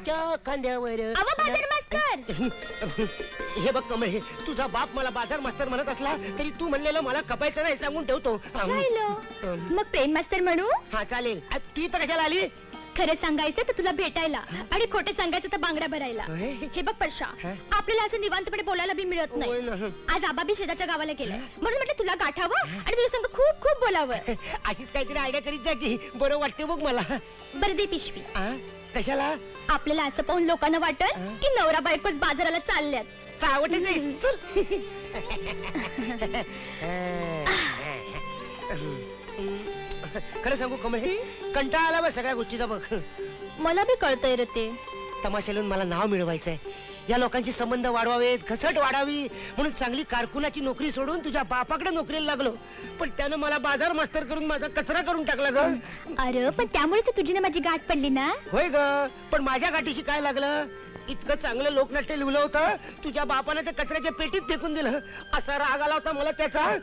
खांद्यावर बाजार मास्तर. हे बघ कमळे, तुझा बाप मला बाजार मास्तर म्हणत असला तरी तू म्हणलेलं मला कपायचं नाही सांगून ठेवतो. मग प्रेम मास्तर म्हणू? हा चालेल. तू इथं कशाला आली? खरं सांगायचं तर तुला भेटायला आणि खोटे सांगायचं तर बांगड्या भरायला. हे बघ परशा, आपल्याला असं निवांतपणे बोलायला बी मिळत नाही. आज आबा बी शेजारच्या गावाला गेलाय म्हणून म्हटलं तुला गाठावं आणि तुझ्या संग खूप खूप बोलावं. अशीच काहीतरी आयडिया करीत जा की बरं वाटते बघ मला. बरं दे पिशवी. कशाला? आपल्याला असं पाहून लोकांना वाटत की नवरा बायकोच बाजाराला चालल्यात. चावटच खरं सांगू कमळे, कंटाळा आला बघ सगळ्या गोष्टीचा. बघ मला बी कळतंय रे ते. तमाशालून मला नाव मिळवायचंय, या लोकांची संबंध वाढवावेत, घसट वाढावी म्हणून चांगली कारकुनाची नोकरी सोडून तुझ्या बापाकडे नोकरीला लागलो. पण त्यानं मला बाजार मास्तर करून माझा कचरा करून टाकला ग. अरे पण त्यामुळे तर तुझी ना माझी गाठ पडली ना. होय ग, पण माझ्या गाठीशी काय लागलं? इतकं चांगलं लोकनाट्य लिहिलं होतं, तुझ्या बापाने ते कचऱ्याच्या पेटीत फेकून दिलं. असा राग आला होता मला त्याचा.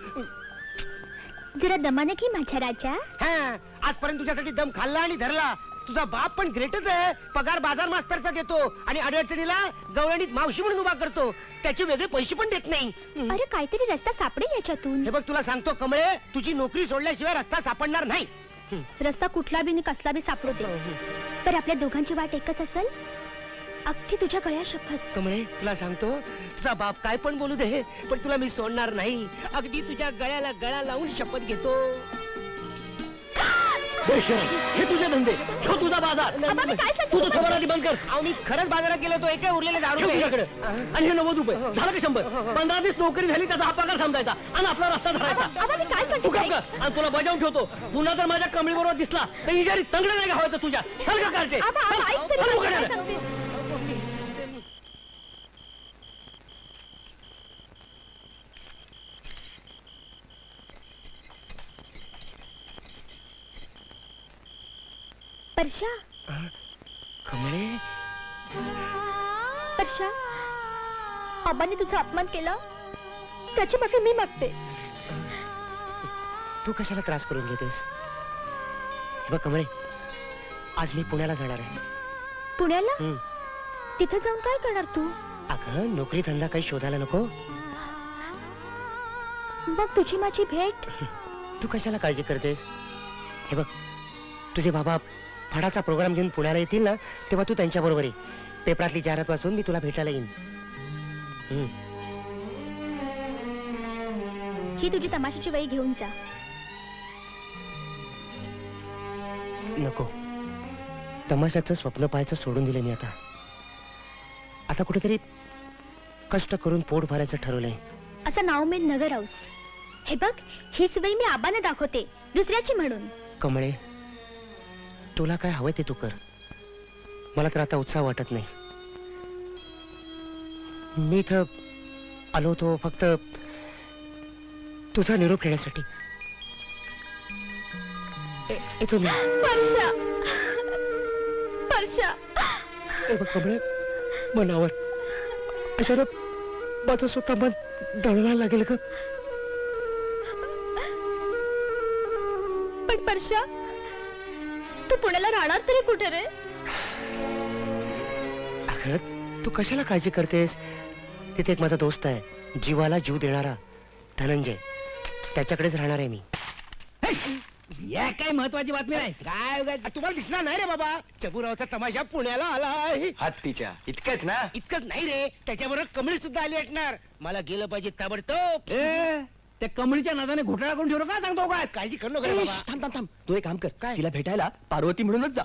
जरा दमाने घे माझ्या राजा. हा, आजपर्यंत तुझ्यासाठी दम खाल्ला आणि धरला. तुझा बाप पण ग्रेटच आहे. पगार बाजार मास्तरचा देतो आणि अडचणीला गवळणीत मावशी म्हणून उभा करतो. त्याचे वेगळे पैसे पण देत नाही. अरे काहीतरी रस्ता सापडेल याच्यातून. हे बघ तुला सांगतो कमळे, तुझी नोकरी सोडल्याशिवाय रस्ता सापडणार नाही. रस्ता कुठला बी कसला बी सापडू दे, तर आपल्या दोघांची वाट एकच असेल. अख्खी तुझ्या गळ्या शपथ. कमळे तुला सांगतो, तुझा बाप काय पण बोलू दे, पण तुला मी सोडणार नाही. अगदी तुझ्या गळ्याला गळा लावून शपथ घेतो. हे तुझे धंदे, ठेव तुझा बाजार. तू तो थोडा बंद कर. मी खरंच बाजारात गेलो तो एका उरलेले दारू तुझ्याकडे. आणि हे 90 रुपये झालं का 100? 15 दिवस नोकरी झाली त्याचा हा पगार समजायचा आणि आपला रस्ता धरायचा. तू काय कर आणि तुला बजावून ठेवतो. पुन्हा जर माझ्या कमळी बरोबर दिसला तर इजारी तंगड नाही घावायचं तुझ्या. हल का काढते? परशा. कमळे, परशा, आबांनी तुझा अपमान केला त्याची माफी मी मागते. तू कशाला त्रास करून घेतेस? बघ कमळे, आज मी पुण्याला जाणार आहे. पुण्याला? तिथे जाऊन काय करणार तू? अगं नोकरी धंदा काही शोधायला नको? मग तुझी माझी भेट? तू कशाला काळजी करतेस? हे बघ, तुझे बाबा फडाचा प्रोग्राम घेऊन पुण्याला येतील ना, तेव्हा तू त्यांच्या बरोबर ये. पेपरातली जाहिरात वाचून मी तुला भेटायला येईन. ही तुझी तमाशाची वही घेऊन जा. नको, तमाशाचं स्वप्न पाहायचं सोडून दिले मी आता. आता कुठेतरी कष्ट करून पोट भरायचं ठरवलंय. असं नाव मी नगर हाऊस. हे बघ, हीच वही मी आबांना दाखवते, दुसऱ्याची म्हणून. कमळे, तुला काय हवंय ते तू कर. मला तर आता उत्साह वाटत नाही. मी इथं आलो होतो फक्त तुझा निरोप घेण्यासाठी. येतो मी. परशा, परशा. बघ कमळे, मनावर अचानक माझं स्वतः मन दळवायला लागेल का? पण परशा, तू पुण्याला राहणार तरी कुठे रे? अगं तू कशाला काळजी करतेस? तिथे एक माझा दोस्त आहे, जीवाला जीव देणारा धनंजय. त्याच्याकडेच राहणार आहे मी. या काय महत्वाची बातमी नाही. काय तुम्हाला दिसणार नाही रे बाबा, चबुरावचा तमाशा पुण्याला आलाय. हत्तीच्या इतकंच ना? इतकंच नाही रे, त्याच्याबरोबर कमळी सुद्धा आली असणार. मला गेलं पाहिजे ताबडतोब. त्या कमळीच्या नादाने घोटाळा करून ठेवलं का सांगतो काय? काळजी करू नका रे बाबा. थांब थांब थांब, तू एक काम कर, काय? तिला भेटायला पार्वती म्हणूनच जा.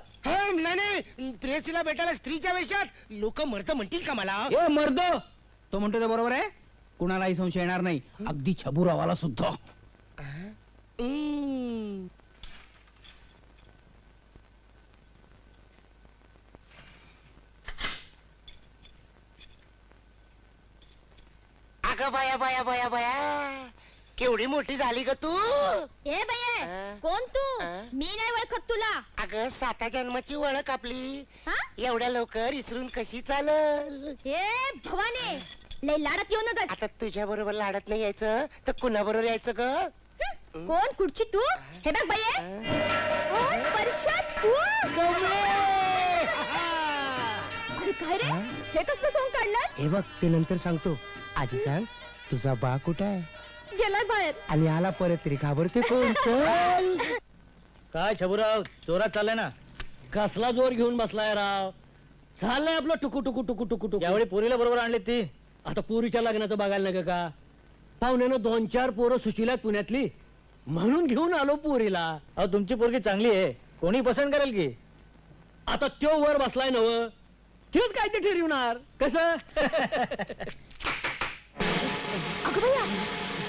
नाही, प्रेयसीला भेटायला स्त्रीच्या वेशात लोक मर्द म्हणतील का मला? ए मर्द, तो म्हणतो ते बरोबर आहे. कुणालाही संशय येणार नाही, अगदी छबुरावाला सुद्धा. अगं बाया बाया बाया बाया, केवढी मोठी झाली ग तू. ए बये, कोण तू? मी नाही ओळखत तुला. अगं 7 जन्माची ओळख आपली. हा? एवढ्या लवकर इसरून कशी चालल? ए भवाने, लय लाडत येऊ नका. आता तुझ्या बरोबर लाडत नाही यायचं तर कुणा बरोबर यायचं ग? कोण कुठची तू? हे बघ बये, परशा तू. काय रे हे कसलं सॉंग काढलं हे बघ ते नंतर सांगतो, आधी सांग तुझा बा कुठं आहे गेलाय बाहेर. आणि आला परत तरी घाबरते कोण? चल. काय छबुराव जोरात चाललाय ना? कसला जोर घेऊन बसलाय राव? चाललंय आपलं टुकू टुकू टुकू टुकू टुकू. यावेळी पोरीला बरोबर आणली ती. आता पोरीच्या लग्नाचं बघायला नका का? पाहुण्यानं 2-4 पोरं सुशीला पुण्यातली म्हणून घेऊन आलो पोरीला. अहो तुमची पोरगी चांगली आहे, कोणी पसंत करेल की. आता त्यो वर बसलाय नव, तेच काय ते ठरवणार कसं? अगं भैया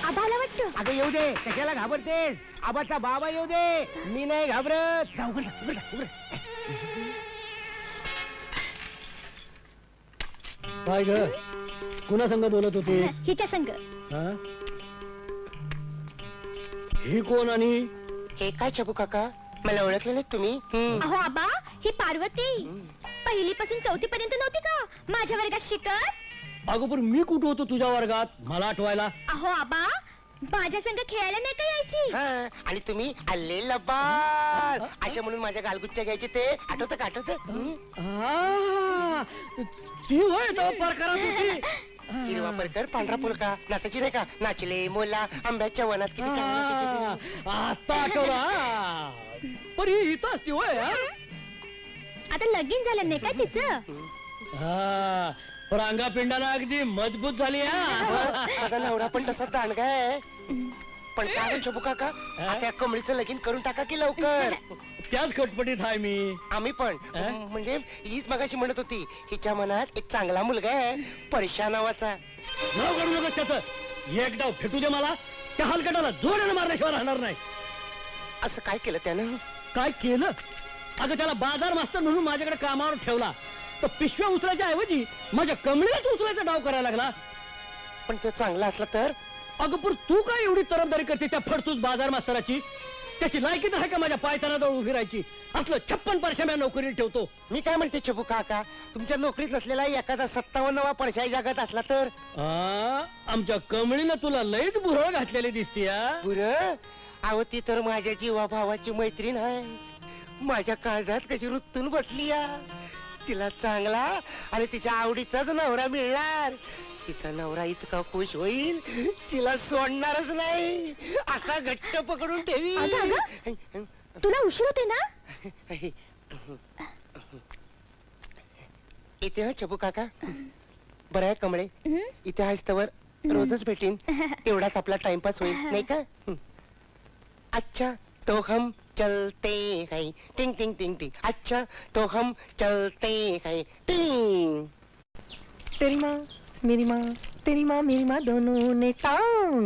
आबाला वाटतं. अगं येऊ दे, कशाला घाबरतेस? आबाचा बाबा येऊ दे, मी नाही घाबरत. जाऊ उघड, उघड, उघड. काय ग कुणा संग बोलत होती? हिच्या संग. हा? ही कोण आणि हे काय छबू काका, मला ओळखलं नाही तुम्ही? अहो आबा ही पार्वती पहिलीपासून 4थी पर्यंत नव्हती का माझ्या वर्गात शिकत? अगं पण मी कुठं होतो तुझ्या वर्गात मला आठवायला? अहो आबा माझ्या संग खेळायला नाही का यायची? आणि तुम्ही आले लबाड अशा म्हणून माझ्या गालगुच्च्या घ्यायचे ते आठवतं का? आठवतं? आ, ती होय तेव्हा प्रकारात होती. हिरवा परकर पांढरा पुलका नाचायची नाही का? नाचले मोला आंब्याच्या वनात किती चांगलं नाचायची. आता आठवला. पण ही इथं असती होय. हा? आता लगीन झालं नाही काय तिचं? हा, पण अंगापिंडाला अगदी मजबूत झाली. हा माझा नवरा पण तसा दांडगा आहे. पण काय छबू काका, त्या कमळीचं लगीन करून टाका की लवकर. त्याच खटपटीत आहे मी. आम्ही पण म्हणजे हीच मगाशी म्हणत होती, हिच्या मनात एक चांगला मुलगा आहे परशा नावाचा. नाव काढू नका त्याचं. एक डाव फेटू दे मला, त्या हलकटाला जोड्यानं मारल्याशिवाय राहणार नाही. असं काय केलं त्यानं? काय केलं? अगं त्याला बाजार मास्तर म्हणून माझ्याकडे कामावर ठेवला, तर पिशव्या उचलायच्या ऐवजी माझ्या कमळीलाच उचलायचा डाव करायला लागला. पण तो चांगला असला तर? अगं पण तू काय एवढी तरफदारी करते त्या फडतूस बाजार मास्तराची? त्याची लायकी तर आहे का माझ्या पायतानाजवळ उभी राहायची? असलं 56 परश्या नोकरीला ठेवतो. मी काय म्हणते छबू काका, तुमच्या नोकरीत नसलेला एखादा 57वा परशाई जगात असला तर? आमच्या कमळीनं तुला लईच भुरळ घातलेली दिसती. बुरं अहो, ती तर माझ्या जीवा भावाची मैत्रीण आहे. माझ्या काळजात कशी रुतून बसली या. तिला चांगला आणि तिच्या आवडीचाच नवरा मिळणार. तिचा नवरा इतका खुश होईल, तिला सोडणारच नाही, असा घट्ट पकडून ठेवी. तुला उशीर होते ना? इथे हा छबू काका. बरं आहे कमळे, इथे आहेस तवर रोजच भेटीन, तेवढाच आपला टाइमपास होईल नाही का? अच्छा तो हम चलते हैं, टिंग टिंग टिंग टिंग. अच्छा तो हम चलते हैं, टिंग. तेरी माँ मेरी माँ, तेरी माँ मेरी माँ दोनों ने टांग